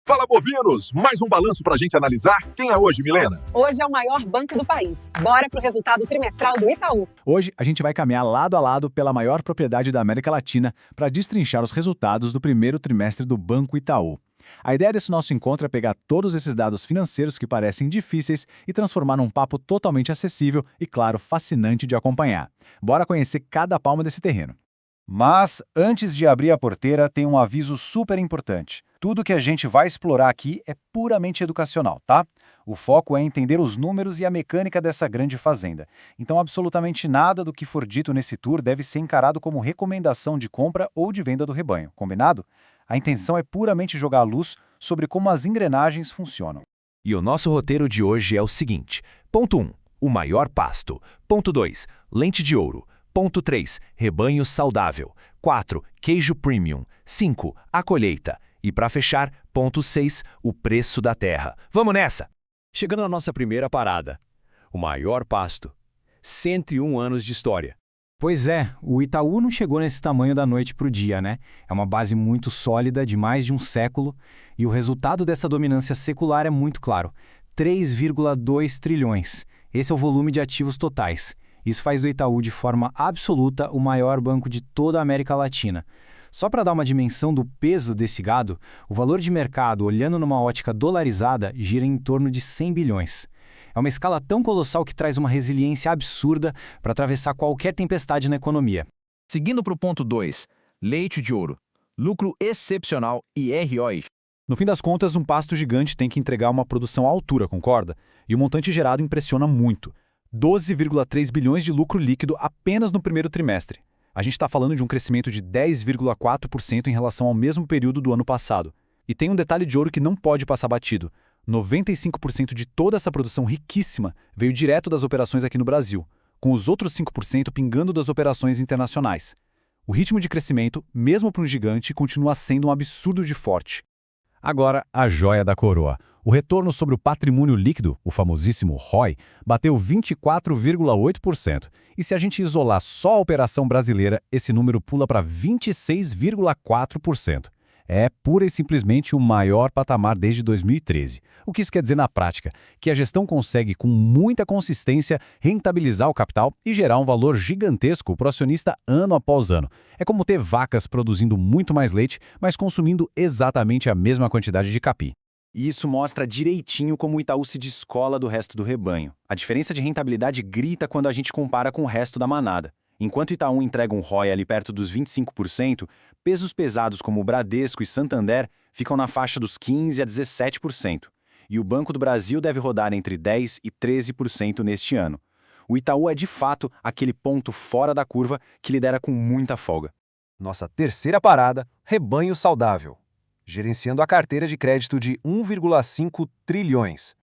Fala, bovinos! Mais um balanço pra gente analisar. Quem é hoje, Milena? Hoje é o maior banco do país. Bora pro resultado trimestral do Itaú. Hoje a gente vai caminhar lado a lado pela maior propriedade da América Latina para destrinchar os resultados do primeiro trimestre do Banco Itaú. A ideia desse nosso encontro é pegar todos esses dados financeiros que parecem difíceis e transformar num papo totalmente acessível e, claro, fascinante de acompanhar. Bora conhecer cada palma desse terreno. Mas, antes de abrir a porteira, tem um aviso super importante. Tudo que a gente vai explorar aqui é puramente educacional, tá? O foco é entender os números e a mecânica dessa grande fazenda. Então, absolutamente nada do que for dito nesse tour deve ser encarado como recomendação de compra ou de venda do rebanho, combinado? A intenção é puramente jogar a luz sobre como as engrenagens funcionam. E o nosso roteiro de hoje é o seguinte. Ponto 1. O maior pasto. Ponto 2. Lente de ouro. Ponto 3. Rebanho saudável. 4. Queijo premium. 5. A colheita. E para fechar, ponto 6. O preço da terra. Vamos nessa! Chegando na nossa primeira parada. O maior pasto. 101 anos de história. Pois é, o Itaú não chegou nesse tamanho da noite para o dia, né? É uma base muito sólida, de mais de um século, e o resultado dessa dominância secular é muito claro. 3,2 trilhões. Esse é o volume de ativos totais. Isso faz do Itaú, de forma absoluta, o maior banco de toda a América Latina. Só para dar uma dimensão do peso desse gado, o valor de mercado, olhando numa ótica dolarizada, gira em torno de 100 bilhões. É uma escala tão colossal que traz uma resiliência absurda para atravessar qualquer tempestade na economia. Seguindo para o ponto 2, leite de ouro, lucro excepcional e ROI. No fim das contas, um pasto gigante tem que entregar uma produção à altura, concorda? E o montante gerado impressiona muito. 12,3 bilhões de lucro líquido apenas no primeiro trimestre. A gente está falando de um crescimento de 10,4% em relação ao mesmo período do ano passado. E tem um detalhe de ouro que não pode passar batido. 95% de toda essa produção riquíssima veio direto das operações aqui no Brasil, com os outros 5% pingando das operações internacionais. O ritmo de crescimento, mesmo para um gigante, continua sendo um absurdo de forte. Agora, a joia da coroa. O retorno sobre o patrimônio líquido, o famosíssimo ROI, bateu 24,8%. E se a gente isolar só a operação brasileira, esse número pula para 26,4%. É pura e simplesmente o maior patamar desde 2013. O que isso quer dizer na prática? Que a gestão consegue, com muita consistência, rentabilizar o capital e gerar um valor gigantesco para o acionista ano após ano. É como ter vacas produzindo muito mais leite, mas consumindo exatamente a mesma quantidade de capim. E isso mostra direitinho como o Itaú se descola do resto do rebanho. A diferença de rentabilidade grita quando a gente compara com o resto da manada. Enquanto o Itaú entrega um ROI ali perto dos 25%, pesos pesados como o Bradesco e Santander ficam na faixa dos 15% a 17%. E o Banco do Brasil deve rodar entre 10% e 13% neste ano. O Itaú é de fato aquele ponto fora da curva que lidera com muita folga. Nossa terceira parada, rebanho saudável. Gerenciando a carteira de crédito de 1,5 trilhões.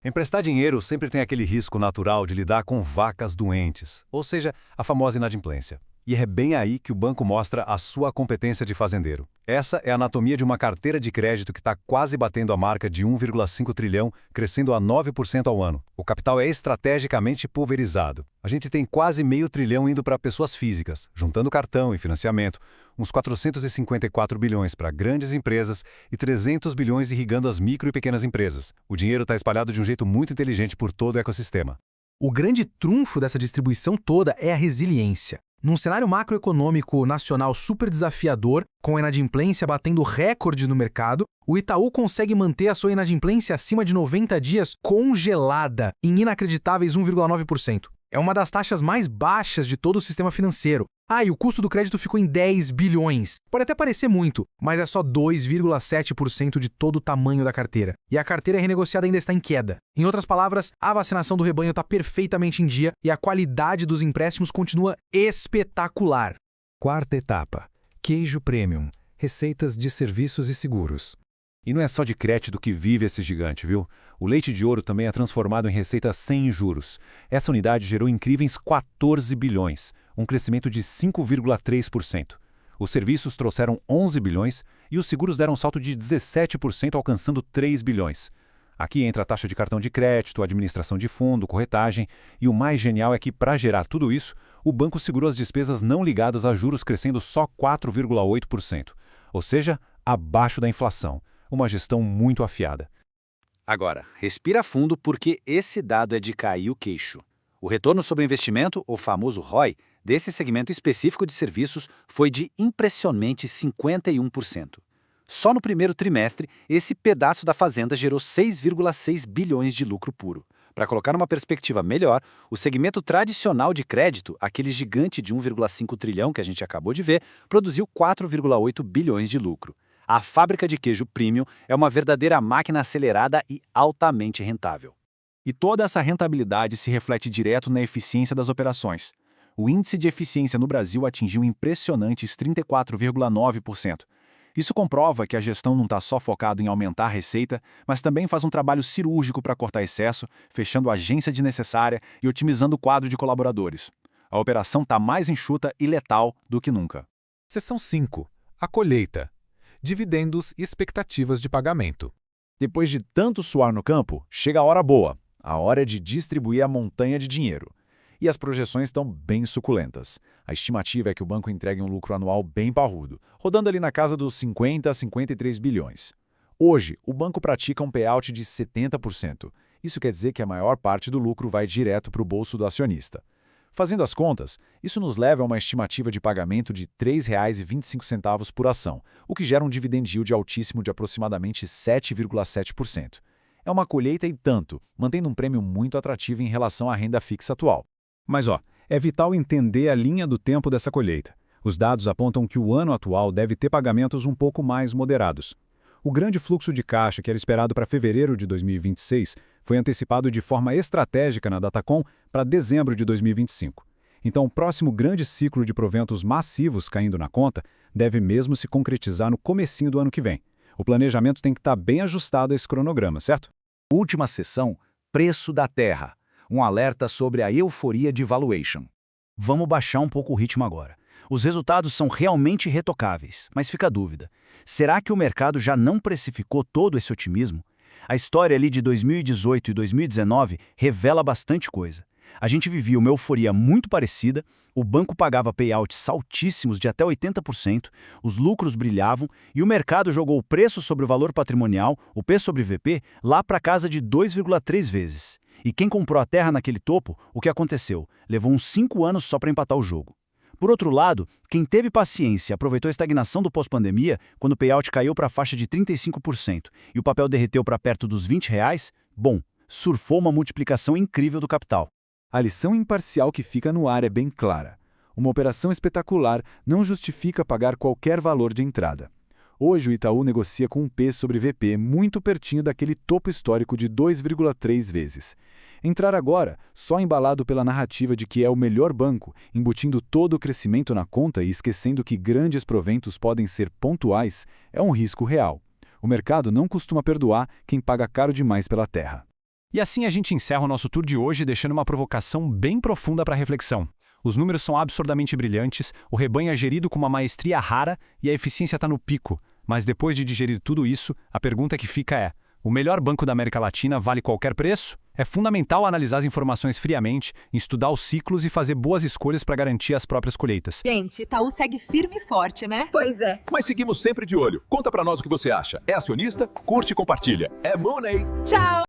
Emprestar dinheiro sempre tem aquele risco natural de lidar com vacas doentes, ou seja, a famosa inadimplência. E é bem aí que o banco mostra a sua competência de fazendeiro. Essa é a anatomia de uma carteira de crédito que está quase batendo a marca de 1,5 trilhão, crescendo a 9% ao ano. O capital é estrategicamente pulverizado. A gente tem quase meio trilhão indo para pessoas físicas, juntando cartão e financiamento, uns 454 bilhões para grandes empresas e 300 bilhões irrigando as micro e pequenas empresas. O dinheiro está espalhado de um jeito muito inteligente por todo o ecossistema. O grande trunfo dessa distribuição toda é a resiliência. Num cenário macroeconômico nacional super desafiador, com a inadimplência batendo recorde no mercado, o Itaú consegue manter a sua inadimplência acima de 90 dias congelada em inacreditáveis 1,9%. É uma das taxas mais baixas de todo o sistema financeiro. E o custo do crédito ficou em 10 bilhões. Pode até parecer muito, mas é só 2,7% de todo o tamanho da carteira. E a carteira renegociada ainda está em queda. Em outras palavras, a vacinação do rebanho está perfeitamente em dia e a qualidade dos empréstimos continua espetacular. Quarta etapa. Queijo premium. Receitas de serviços e seguros. E não é só de crédito que vive esse gigante, viu? O leite de ouro também é transformado em receita sem juros. Essa unidade gerou incríveis 14 bilhões, um crescimento de 5,3%. Os serviços trouxeram 11 bilhões e os seguros deram um salto de 17%, alcançando 3 bilhões. Aqui entra a taxa de cartão de crédito, administração de fundo, corretagem, e o mais genial é que, para gerar tudo isso, o banco segurou as despesas não ligadas a juros crescendo só 4,8%, ou seja, abaixo da inflação. Uma gestão muito afiada. Agora, respira fundo porque esse dado é de cair o queixo. O retorno sobre investimento, o famoso ROI, desse segmento específico de serviços foi de impressionante 51%. Só no primeiro trimestre, esse pedaço da fazenda gerou 6,6 bilhões de lucro puro. Para colocar numa perspectiva melhor, o segmento tradicional de crédito, aquele gigante de 1,5 trilhão que a gente acabou de ver, produziu 4,8 bilhões de lucro. A fábrica de queijo premium é uma verdadeira máquina acelerada e altamente rentável. E toda essa rentabilidade se reflete direto na eficiência das operações. O índice de eficiência no Brasil atingiu impressionantes 34,9%. Isso comprova que a gestão não está só focada em aumentar a receita, mas também faz um trabalho cirúrgico para cortar excesso, fechando a agência desnecessária e otimizando o quadro de colaboradores. A operação está mais enxuta e letal do que nunca. Seção 5. A colheita. Dividendos e expectativas de pagamento. Depois de tanto suar no campo, chega a hora boa. A hora de distribuir a montanha de dinheiro. E as projeções estão bem suculentas. A estimativa é que o banco entregue um lucro anual bem parrudo, rodando ali na casa dos 50 a 53 bilhões. Hoje, o banco pratica um payout de 70%. Isso quer dizer que a maior parte do lucro vai direto para o bolso do acionista. Fazendo as contas, isso nos leva a uma estimativa de pagamento de R$ 3,25 por ação, o que gera um dividend yield altíssimo de aproximadamente 7,7%. É uma colheita e tanto, mantendo um prêmio muito atrativo em relação à renda fixa atual. Mas é vital entender a linha do tempo dessa colheita. Os dados apontam que o ano atual deve ter pagamentos um pouco mais moderados. O grande fluxo de caixa que era esperado para fevereiro de 2026 foi antecipado de forma estratégica na Datacom para dezembro de 2025. Então, o próximo grande ciclo de proventos massivos caindo na conta deve mesmo se concretizar no comecinho do ano que vem. O planejamento tem que estar bem ajustado a esse cronograma, certo? Última sessão, preço da terra. Um alerta sobre a euforia de valuation. Vamos baixar um pouco o ritmo agora. Os resultados são realmente retocáveis, mas fica a dúvida. Será que o mercado já não precificou todo esse otimismo? A história ali de 2018 e 2019 revela bastante coisa. A gente vivia uma euforia muito parecida, o banco pagava payouts altíssimos de até 80%, os lucros brilhavam e o mercado jogou o preço sobre o valor patrimonial, o P sobre VP, lá para casa de 2,3 vezes. E quem comprou a terra naquele topo, o que aconteceu? Levou uns 5 anos só para empatar o jogo. Por outro lado, quem teve paciência e aproveitou a estagnação do pós-pandemia, quando o payout caiu para a faixa de 35% e o papel derreteu para perto dos R$20, bom, surfou uma multiplicação incrível do capital. A lição imparcial que fica no ar é bem clara. Uma operação espetacular não justifica pagar qualquer valor de entrada. Hoje o Itaú negocia com um P sobre VP muito pertinho daquele topo histórico de 2,3 vezes. Entrar agora, só embalado pela narrativa de que é o melhor banco, embutindo todo o crescimento na conta e esquecendo que grandes proventos podem ser pontuais, é um risco real. O mercado não costuma perdoar quem paga caro demais pela terra. E assim a gente encerra o nosso tour de hoje deixando uma provocação bem profunda para reflexão. Os números são absurdamente brilhantes, o rebanho é gerido com uma maestria rara e a eficiência está no pico. Mas depois de digerir tudo isso, a pergunta que fica é: o melhor banco da América Latina vale qualquer preço? É fundamental analisar as informações friamente, estudar os ciclos e fazer boas escolhas para garantir as próprias colheitas. Gente, Itaú segue firme e forte, né? Pois é. Mas seguimos sempre de olho. Conta pra nós o que você acha. É acionista? Curte e compartilha. É Money! Tchau!